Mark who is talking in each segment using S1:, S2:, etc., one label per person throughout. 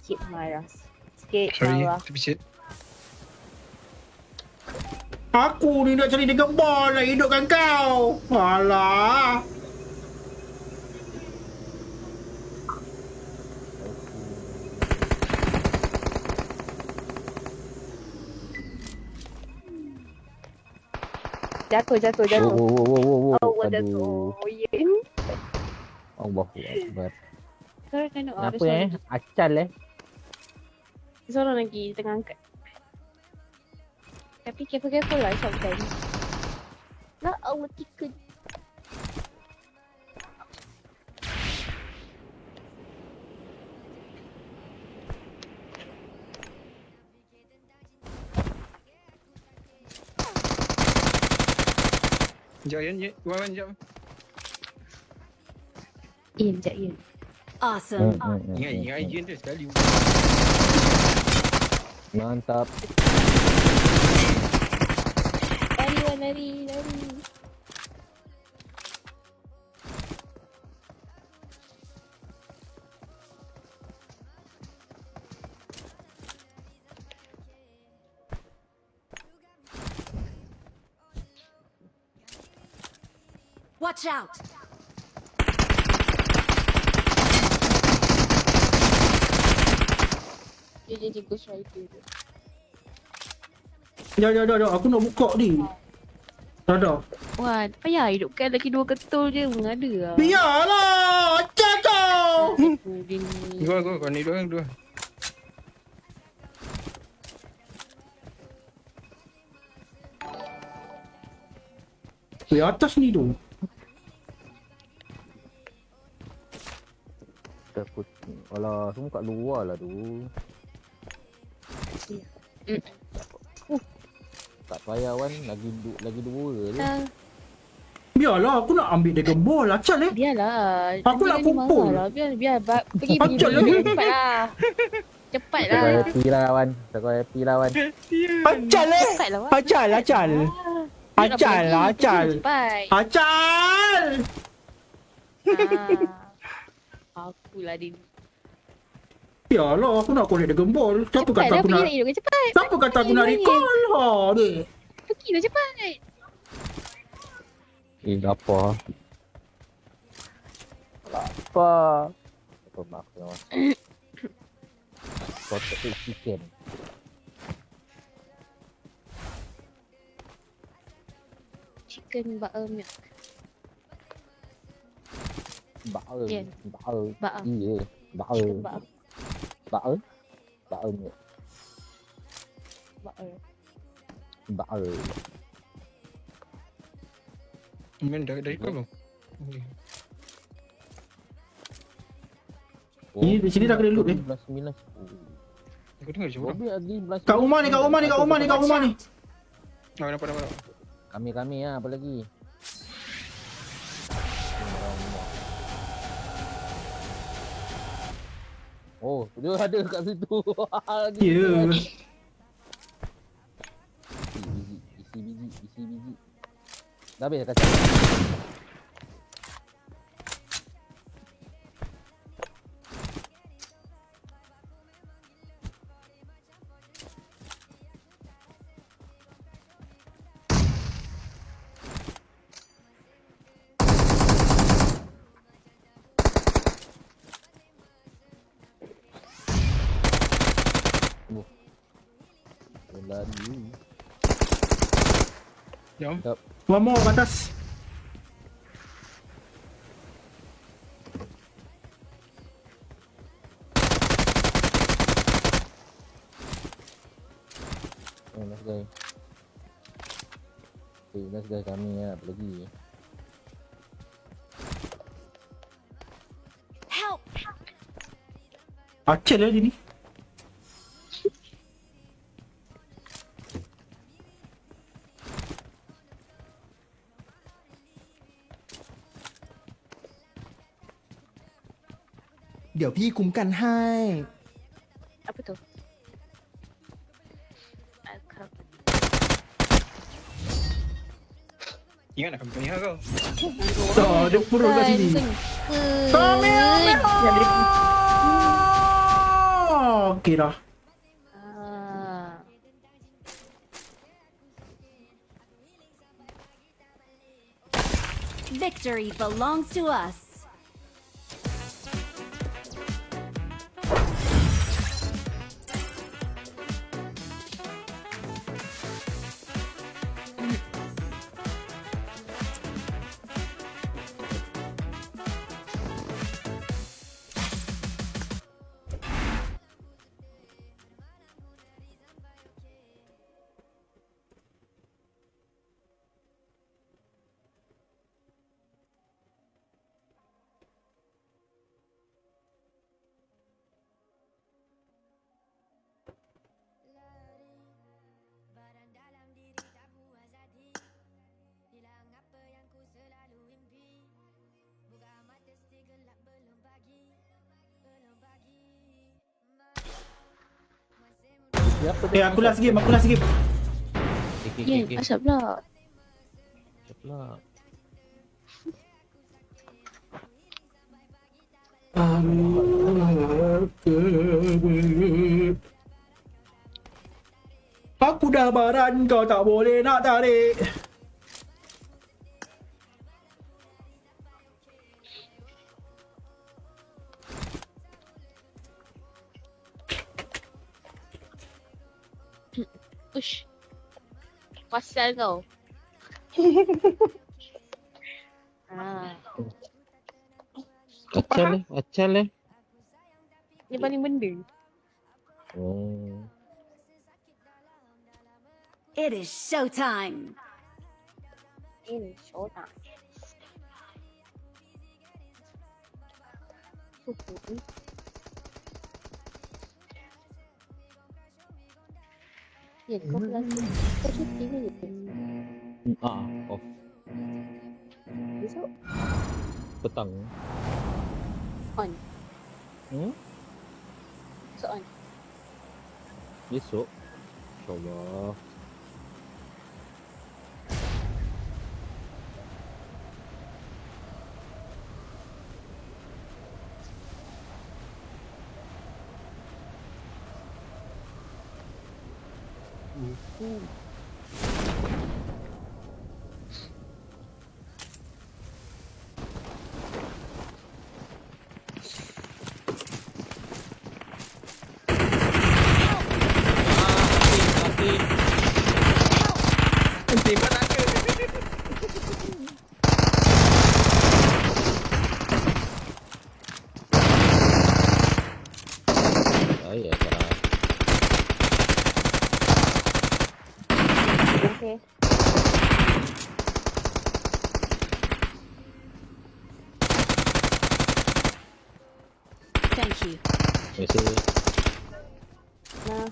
S1: sikit marah. Sikit
S2: Sorry,
S1: marah.
S2: terpisit.
S3: Aku ni nak cari dengan bol nak hidupkan kau. Alah.
S1: Jatuh.
S4: Wow.
S1: Oh,
S4: Aduh.
S1: jatuh. Oh, ya.
S4: Allahu Akbar.
S1: Seorang tengok.
S4: Kenapa Acal
S1: Seorang lagi tengah angkat. Tapi careful lah sometimes. Nak Allah tikus.
S2: Sekejap, Ian. Wan, sekejap.
S1: Sekejap, Ian.
S5: Awesome.
S2: Ingat Ian tu sekali.
S4: Mantap.
S1: Lari, Wan, lari.
S5: Watch out.
S1: Dia ghost rider tu.
S3: Jom. Aku nak buka ni. Dah.
S1: Wan, tak payah hidupkan lagi 2 ketul je. Mengada lah.
S3: Biarlah. Acah kau.
S1: Dia ni.
S2: Gua. Kau ni dua.
S3: Weh, atas ni tu.
S4: Takut. Alah, semua kat luar lah tu. Tak payah Wan, lagi dua je.
S3: Biarlah, aku nak ambil Dragon Ball. Acah
S1: Biarlah.
S3: Aku nak kumpul.
S1: Lah. Biar. Pergi.
S3: Acah
S1: Cepat
S4: Tak
S1: lah.
S4: kau happy lah Wan.
S3: Acah
S1: Cepat lah, Wan.
S3: Acal.
S1: Cepat.
S3: Acal.
S1: Akulah dia.
S3: Biarlah, aku nak collect Dragon Ball. Siapa kata aku nak...
S1: Cepat.
S3: Siapa kata aku nak recall? Ha, ni.
S1: Pergilah cepat.
S4: Lapar. Apa makan Wan? Potato chicken.
S1: Chicken butter milk.
S4: Butter.
S1: Iya.
S4: Butter.
S1: Chicken butter.
S4: Butter ni. Butter.
S2: Main dari kau belum? Okay.
S3: Ni di sini dah kena loot ni.
S4: 19.
S2: Aku tengok je orang.
S3: Kat rumah ni.
S2: Nampak.
S4: Kami lah, apa lagi? Oh, dia ada kat situ.
S3: Ya.
S4: Isi biji. Dah habis kacang. Lari.
S2: Jom.
S3: One more kat atas.
S4: Nice guy. Nice guy kami lah, apa lagi?
S5: Help.
S3: Acel lah dia ni.เดี๋ยวพี่คุ้มกันให้
S1: Apa tu? Alkap.
S2: Ingat nak kami tanya kau.
S3: Tak, dia perut kat sini. Kami okey dah.
S5: Victory belongs to us.
S4: Siapa
S3: Aku last game.
S1: Ya, asap pula.
S4: Siapa?
S3: Aku dah baran, kau tak boleh nak tarik.
S1: Ush. Pasal kau.
S4: Acal eh.
S1: Ni paling benda.
S4: Oh.
S5: It is showtime.
S1: Ini showtime. Ya, kau lagi. Kau cuti ke?
S4: Off.
S1: Besok
S4: Petang.
S1: on. Besok on.
S4: Besok. InsyaAllah.
S2: Tembak tak ada.
S4: Saya tak.
S1: Okay.
S5: Thank you.
S4: Mesej.
S1: Nah.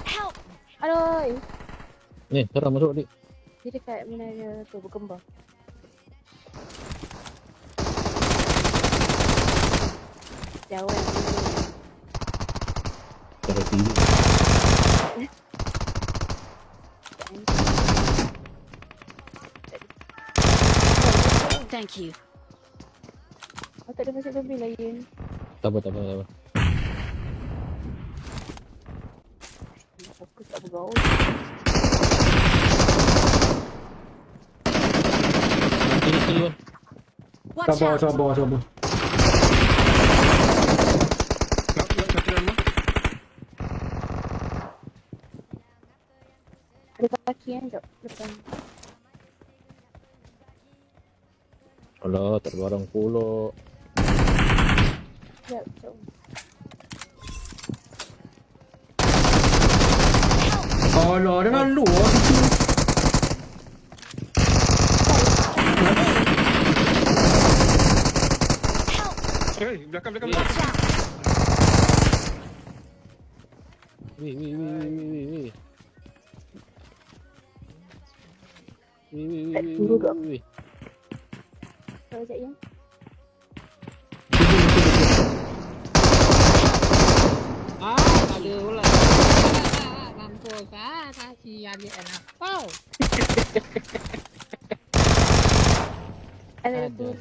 S5: Help!
S1: Aduh.
S4: Ni, sekarang masuk dik.
S1: Dia dekat menara tu berkembang. Jauh yang ini.
S4: Cara TV.
S5: Thank you.
S1: Oh, tak ada masuk lebih lagi.
S4: Tak apa.
S1: Fokus tak bergaul.
S4: Sini.
S5: Watch out!
S3: Sabar.
S2: Nak dalam rumah.
S1: Ada kaki kan jap depan.
S4: Alah, tak barang pula.
S1: Jap.
S3: Alah, dah lalu lah.
S2: Belakang.
S5: Watch out!
S4: Weh.
S1: Kau ajak yang.
S6: Ada pula. Mampus kasihan dia anak kau.
S1: Ada tu.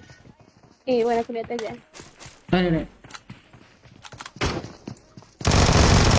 S1: Wan aku lihat atas je.
S3: Naik.